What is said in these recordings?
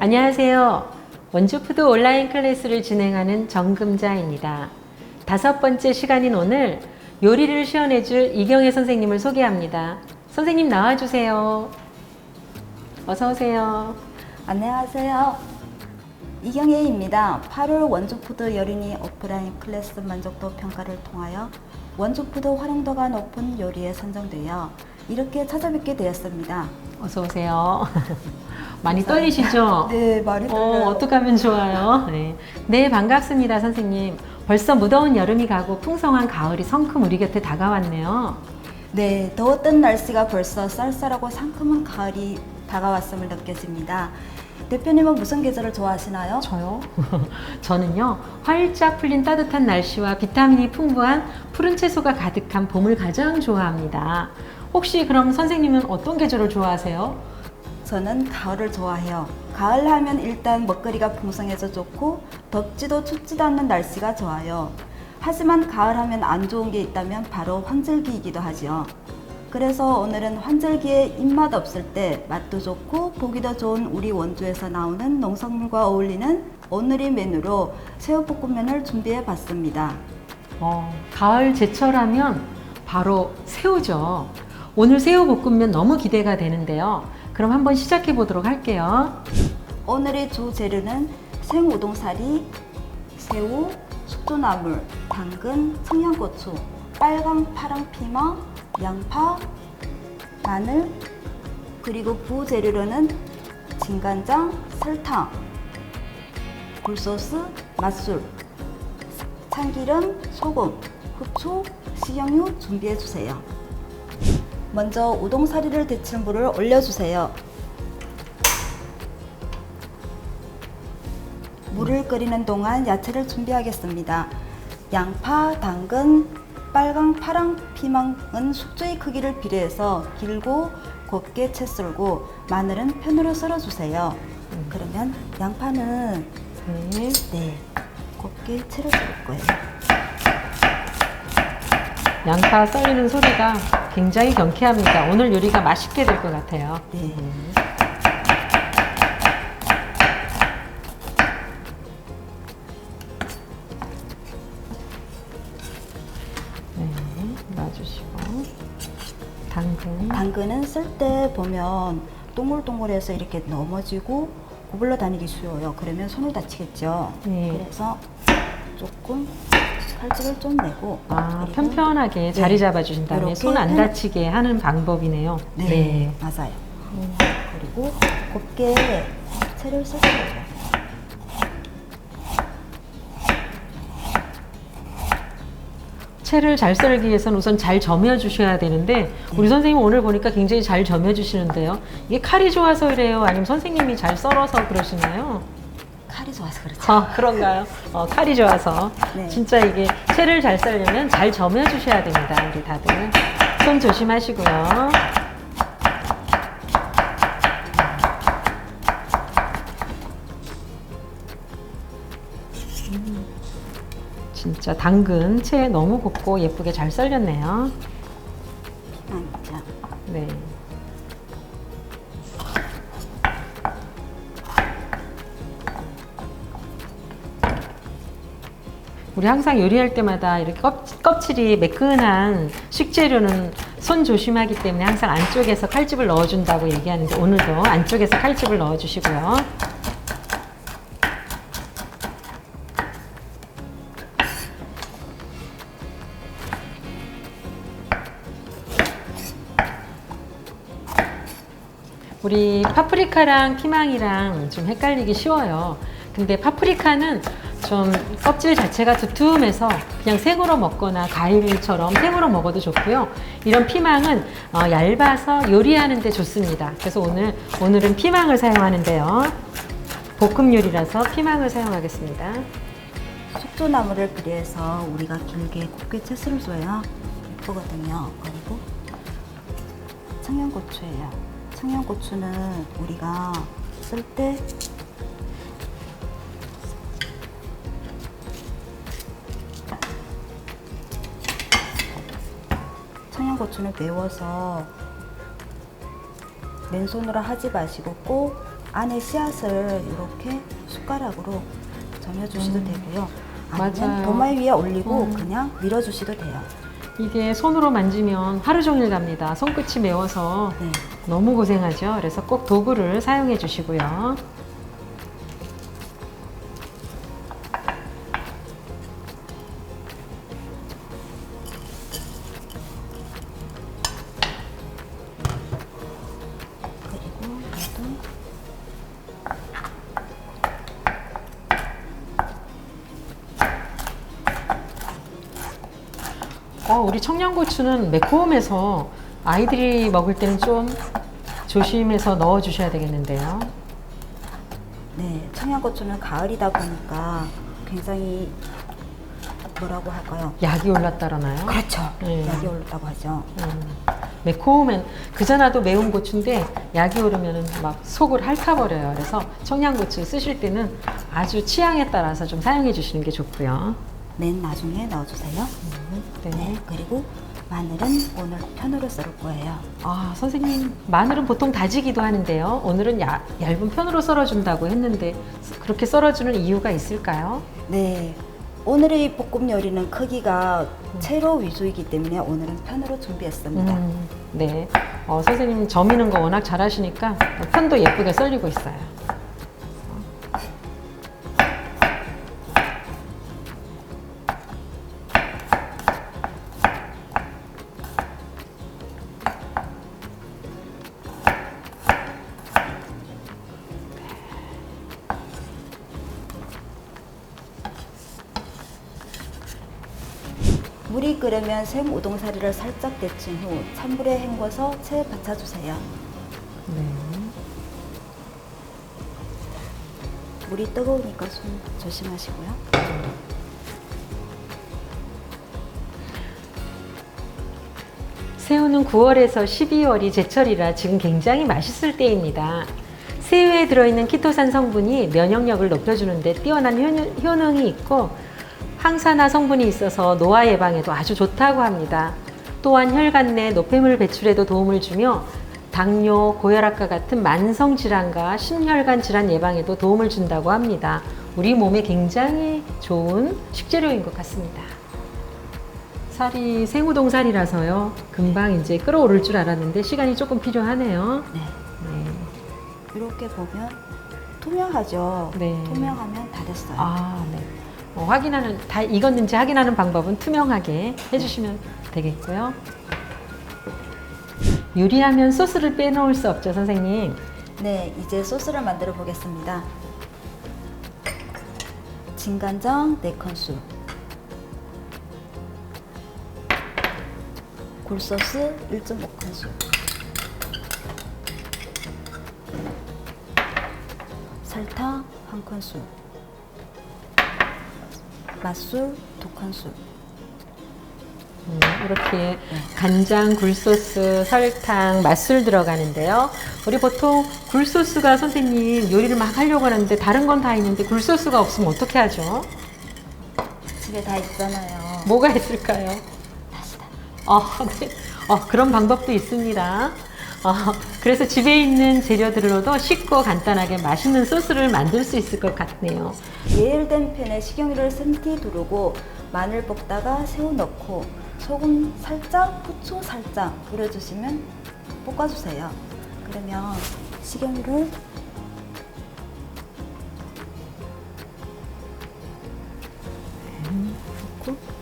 안녕하세요. 원주푸드 온라인 클래스를 진행하는 정금자입니다. 5번째 시간인 오늘 요리를 시연해줄 이경혜 선생님을 소개합니다. 선생님 나와주세요. 어서오세요. 안녕하세요. 이경혜입니다. 8월 원주푸드 여린이 오프라인 클래스 만족도 평가를 통하여 원주푸드 활용도가 높은 요리에 선정되어 이렇게 찾아뵙게 되었습니다. 어서오세요. 많이 떨리시죠? 네, 많이 떨려요. 어떻게 하면 좋아요? 네, 반갑습니다, 선생님. 벌써 무더운 여름이 가고 풍성한 가을이 성큼 우리 곁에 다가왔네요. 네, 더웠던 날씨가 벌써 쌀쌀하고 상큼한 가을이 다가왔음을 느껴집니다. 대표님은 무슨 계절을 좋아하시나요? 저요? 저는요, 활짝 풀린 따뜻한 날씨와 비타민이 풍부한 푸른 채소가 가득한 봄을 가장 좋아합니다. 혹시 그럼 선생님은 어떤 계절을 좋아하세요? 저는 가을을 좋아해요. 가을 하면 일단 먹거리가 풍성해서 좋고 덥지도 춥지도 않는 날씨가 좋아요. 하지만 가을 하면 안 좋은 게 있다면 바로 환절기이기도 하죠. 그래서 오늘은 환절기에 입맛 없을 때 맛도 좋고 보기도 좋은 우리 원주에서 나오는 농산물과 어울리는 오늘의 메뉴로 새우볶음면을 준비해 봤습니다. 가을 제철하면 바로 새우죠. 오늘 새우볶음면 너무 기대가 되는데요. 그럼 한번 시작해 보도록 할게요. 오늘의 주 재료는 생우동사리, 새우, 숙주나물, 당근, 청양고추, 빨강, 파랑 피망, 양파, 마늘, 그리고 부재료로는 진간장, 설탕, 굴소스, 맛술, 참기름, 소금, 후추, 식용유 준비해 주세요. 먼저 우동사리를 데칠 물을 올려주세요. 물을 끓이는 동안 야채를 준비하겠습니다. 양파, 당근, 빨강, 파랑 피망은 숙주의 크기를 비례해서 길고 곱게 채 썰고 마늘은 편으로 썰어주세요. 그러면 양파는 곱게 채를 썰을 거예요. 양파 썰리는 소리가 굉장히 경쾌합니다. 오늘 요리가 맛있게 될 것 같아요. 네. 놔주시고 당근은 쓸 때 보면 동글동글해서 이렇게 넘어지고 구불러 다니기 쉬워요. 그러면 손을 다치겠죠. 네. 그래서 조금 칼집을 좀 내고 그리고 편편하게 자리 잡아주신 다음에 이렇게 손 안 다치게 하는 방법이네요. 네, 맞아요. 그리고 곱게 채를 썰어줘요. 채를 잘 썰기 위해서는 우선 잘 저며 주셔야 되는데 우리 선생님 오늘 보니까 굉장히 잘 저며 주시는데요. 이게 칼이 좋아서 그래요? 아니면 선생님이 잘 썰어서 그러시나요? 칼이 좋아서 그렇죠. 그런가요? 칼이 좋아서. 네. 진짜 이게 채를 잘 썰려면 잘 저며 주셔야 됩니다. 우리 다들. 손 조심하시고요. 진짜 당근 채 너무 곱고 예쁘게 잘 썰렸네요. 피망이죠. 네. 우리 항상 요리할 때마다 이렇게 껍질이 매끈한 식재료는 손 조심하기 때문에 항상 안쪽에서 칼집을 넣어준다고 얘기하는데 오늘도 안쪽에서 칼집을 넣어주시고요. 우리 파프리카랑 피망이랑 좀 헷갈리기 쉬워요. 근데 파프리카는 좀 껍질 자체가 두툼해서 그냥 생으로 먹거나 과일처럼 생으로 먹어도 좋고요. 이런 피망은 얇아서 요리하는 데 좋습니다. 그래서 오늘은 피망을 사용하는데요. 볶음 요리라서 피망을 사용하겠습니다. 숙주나물을 비례해서 우리가 길게 곱게 채 썰어줘야 예쁘거든요. 그리고 청양고추예요. 청양고추는 우리가 쓸 때 청양고추는 매워서 맨손으로 하지 마시고 꼭 안에 씨앗을 이렇게 숟가락으로 점여주셔도 되고요. 아니면 맞아요. 도마에 위에 올리고 그냥 밀어주셔도 돼요. 이게 손으로 만지면 하루 종일 갑니다. 손끝이 매워서 네. 너무 고생하죠. 그래서 꼭 도구를 사용해 주시고요. 그리고 얘도 우리 청양고추는 매콤해서 아이들이 먹을 때는 좀 조심해서 넣어 주셔야 되겠는데요. 네, 청양고추는 가을이다 보니까 굉장히 뭐라고 할까요? 약이 올랐다라나요? 그렇죠. 네. 약이 올랐다고 하죠. 매콤한 그전에도 매운 고추인데 약이 오르면은 막 속을 핥아버려요. 그래서 청양고추 쓰실 때는 아주 취향에 따라서 좀 사용해 주시는 게 좋고요. 맨 나중에 넣어주세요. 네. 네, 그리고 마늘은 오늘 편으로 썰을 거예요. 아, 선생님, 마늘은 보통 다지기도 하는데요. 오늘은 얇은 편으로 썰어준다고 했는데 그렇게 썰어주는 이유가 있을까요? 네, 오늘의 볶음 요리는 크기가 채로 위주이기 때문에 오늘은 편으로 준비했습니다. 네. 선생님 점이는 거 워낙 잘하시니까 편도 예쁘게 썰리고 있어요. 물이 끓으면 생 우동사리를 살짝 데친 후 찬물에 헹궈서 채 받쳐주세요. 네. 물이 뜨거우니까 손 조심하시고요. 새우는 9월에서 12월이 제철이라 지금 굉장히 맛있을 때입니다. 새우에 들어있는 키토산 성분이 면역력을 높여주는데 뛰어난 효능이 있고 항산화 성분이 있어서 노화 예방에도 아주 좋다고 합니다. 또한 혈관 내 노폐물 배출에도 도움을 주며 당뇨, 고혈압과 같은 만성 질환과 심혈관 질환 예방에도 도움을 준다고 합니다. 우리 몸에 굉장히 좋은 식재료인 것 같습니다. 살이 생우동 살이라서요. 금방 이제 끓어오를 줄 알았는데 시간이 조금 필요하네요. 네, 네. 이렇게 보면 투명하죠. 네. 투명하면 다 됐어요. 아, 네. 확인하는 다 익었는지 확인하는 방법은 투명하게 해주시면 되겠고요. 요리하면 소스를 빼놓을 수 없죠, 선생님. 네, 이제 소스를 만들어 보겠습니다. 진간장 4큰술, 굴소스 1.5큰술, 설탕 1큰술, 맛술 2큰술. 이렇게 간장, 굴소스, 설탕, 맛술 들어가는데요. 우리 보통 굴소스가 선생님 요리를 막 하려고 하는데 다른 건 다 있는데 굴소스가 없으면 어떻게 하죠? 집에 다 있잖아요. 뭐가 있을까요? 다시다. 네. 그런 방법도 있습니다. 그래서 집에 있는 재료들로도 쉽고 간단하게 맛있는 소스를 만들 수 있을 것 같네요. 예열된 팬에 식용유를 센티 두르고 마늘 볶다가 새우 넣고 소금 살짝, 후추 살짝 뿌려주시면 볶아주세요. 그러면 식용유를 넣고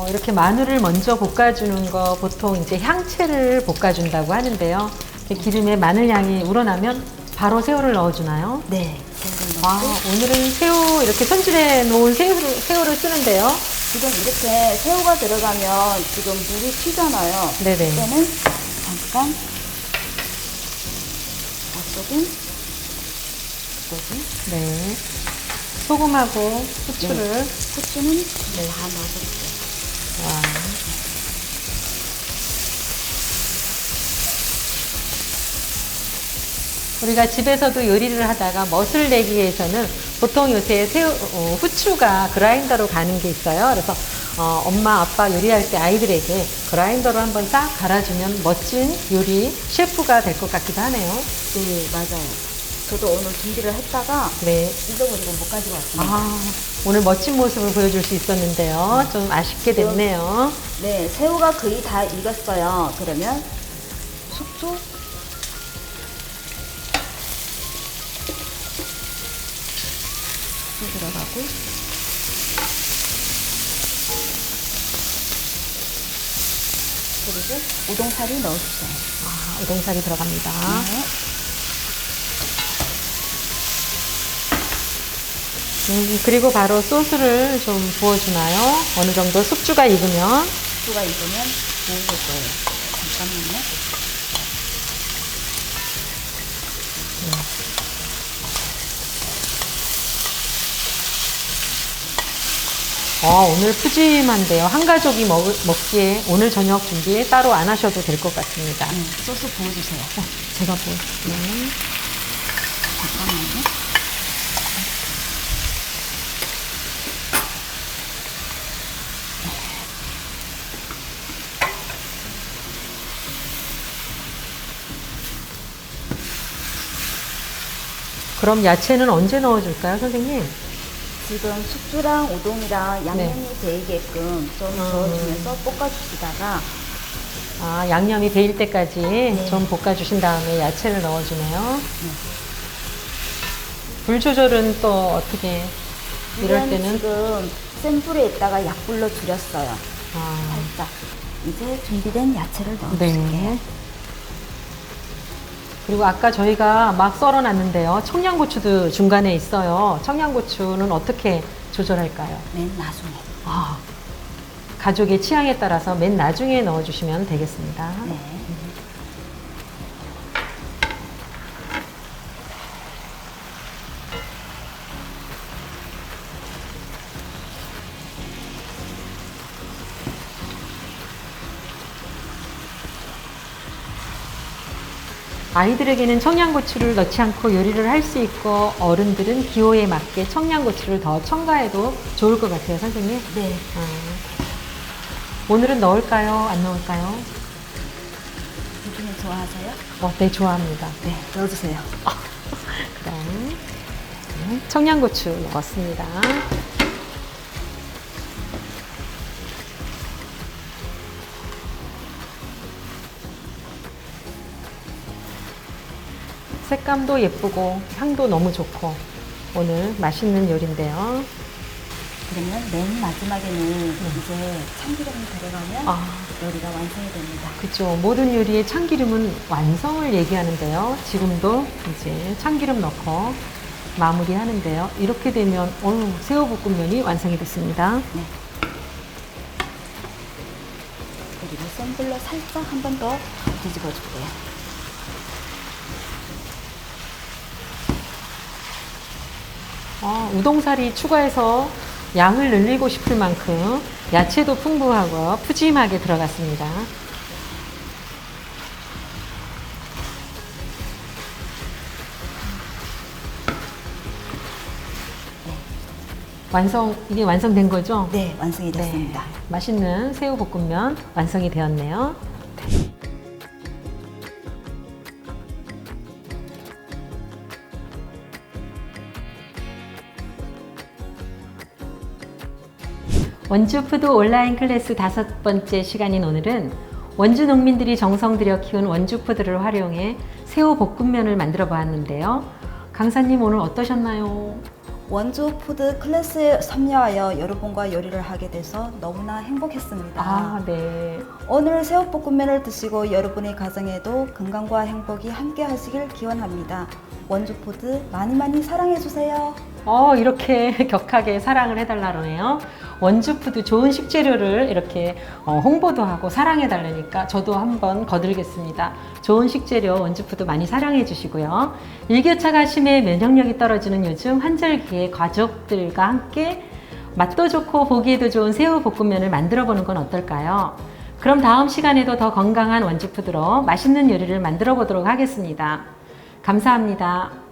이렇게 마늘을 먼저 볶아주는 거 보통 이제 향채를 볶아준다고 하는데요. 기름에 마늘 향이 우러나면 바로 새우를 넣어주나요? 네, 새우를 넣고 오늘은 새우 이렇게 손질해 놓은 새우를 쓰는데요. 지금 이렇게 새우가 들어가면 지금 물이 튀잖아요. 네네. 그때는 잠깐 소금, 네. 소금하고 후추를. 후추는 다 넣어주세요. 와. 우리가 집에서도 요리를 하다가 멋을 내기 위해서는 보통 요새 후추가 그라인더로 가는 게 있어요. 그래서 엄마, 아빠 요리할 때 아이들에게 그라인더로 한번 싹 갈아주면 멋진 요리 셰프가 될 것 같기도 하네요. 네, 맞아요. 저도 오늘 준비를 했다가 네. 잊어버리고 못 가지고 왔습니다. 오늘 멋진 모습을 보여줄 수 있었는데요. 좀 아쉽게 됐네요. 네, 새우가 거의 다 익었어요. 그러면 숙주 들어가고 그리고 우동사리 넣어주세요. 우동살이 들어갑니다. 네. 그리고 바로 소스를 좀 부어주나요? 어느 정도 숙주가 익으면. 숙주가 익으면 부을 거예요. 잠깐만요. 오늘 푸짐한데요. 한 가족이 먹기에 오늘 저녁 준비 따로 안 하셔도 될 것 같습니다. 소스 부어주세요. 제가 부을게요. 잠깐만요. 그럼 야채는 언제 넣어줄까요, 선생님? 지금 숙주랑 우동이랑 양념이 배이게끔 좀 저어주면서 볶아주시다가 양념이 배일 때까지 좀 볶아주신 다음에 야채를 넣어주네요. 불 조절은 또 어떻게? 이럴 이건 때는 지금 센 불에 있다가 약불로 줄였어요. 살짝. 이제 준비된 야채를 넣어줄게요. 네. 그리고 아까 저희가 막 썰어놨는데요. 청양고추도 중간에 있어요. 청양고추는 어떻게 조절할까요? 맨 나중에. 가족의 취향에 따라서 맨 나중에 넣어주시면 되겠습니다. 네. 아이들에게는 청양고추를 넣지 않고 요리를 할 수 있고 어른들은 기호에 맞게 청양고추를 더 첨가해도 좋을 것 같아요, 선생님. 네. 오늘은 넣을까요? 안 넣을까요? 요즘에 좋아하세요? 네, 좋아합니다. 네. 넣어주세요. 그럼 청양고추 넣었습니다. 색감도 예쁘고 향도 너무 좋고 오늘 맛있는 요리인데요. 그러면 맨 마지막에는 이제 참기름이 들어가면 요리가 완성이 됩니다. 그렇죠. 모든 요리의 참기름은 완성을 얘기하는데요. 지금도 이제 참기름 넣고 마무리하는데요. 이렇게 되면 새우볶음면이 완성이 됐습니다. 네. 그리고 센 불로 살짝 한 번 더 뒤집어 줄게요. 우동사리 추가해서 양을 늘리고 싶을 만큼 야채도 풍부하고 푸짐하게 들어갔습니다. 이게 완성된 거죠? 네, 완성이 됐습니다. 맛있는 새우볶음면 완성이 되었네요. 원주푸드 온라인 클래스 5번째 시간인 오늘은 원주 농민들이 정성 들여 키운 원주푸드를 활용해 새우볶음면을 만들어 보았는데요. 강사님 오늘 어떠셨나요? 원주 푸드 클래스에 참여하여 여러분과 요리를 하게 돼서 너무나 행복했습니다. 네. 오늘 새우볶음면을 드시고 여러분의 가정에도 건강과 행복이 함께 하시길 기원합니다. 원주 푸드 많이 많이 사랑해 주세요. 이렇게 격하게 사랑을 해달라네요. 원주푸드 좋은 식재료를 이렇게 홍보도 하고 사랑해달라니까 저도 한번 거들겠습니다. 좋은 식재료 원주푸드 많이 사랑해 주시고요. 일교차가 심해 면역력이 떨어지는 요즘 환절기에 가족들과 함께 맛도 좋고 보기에도 좋은 새우볶음면을 만들어 보는 건 어떨까요? 그럼 다음 시간에도 더 건강한 원주푸드로 맛있는 요리를 만들어 보도록 하겠습니다. 감사합니다.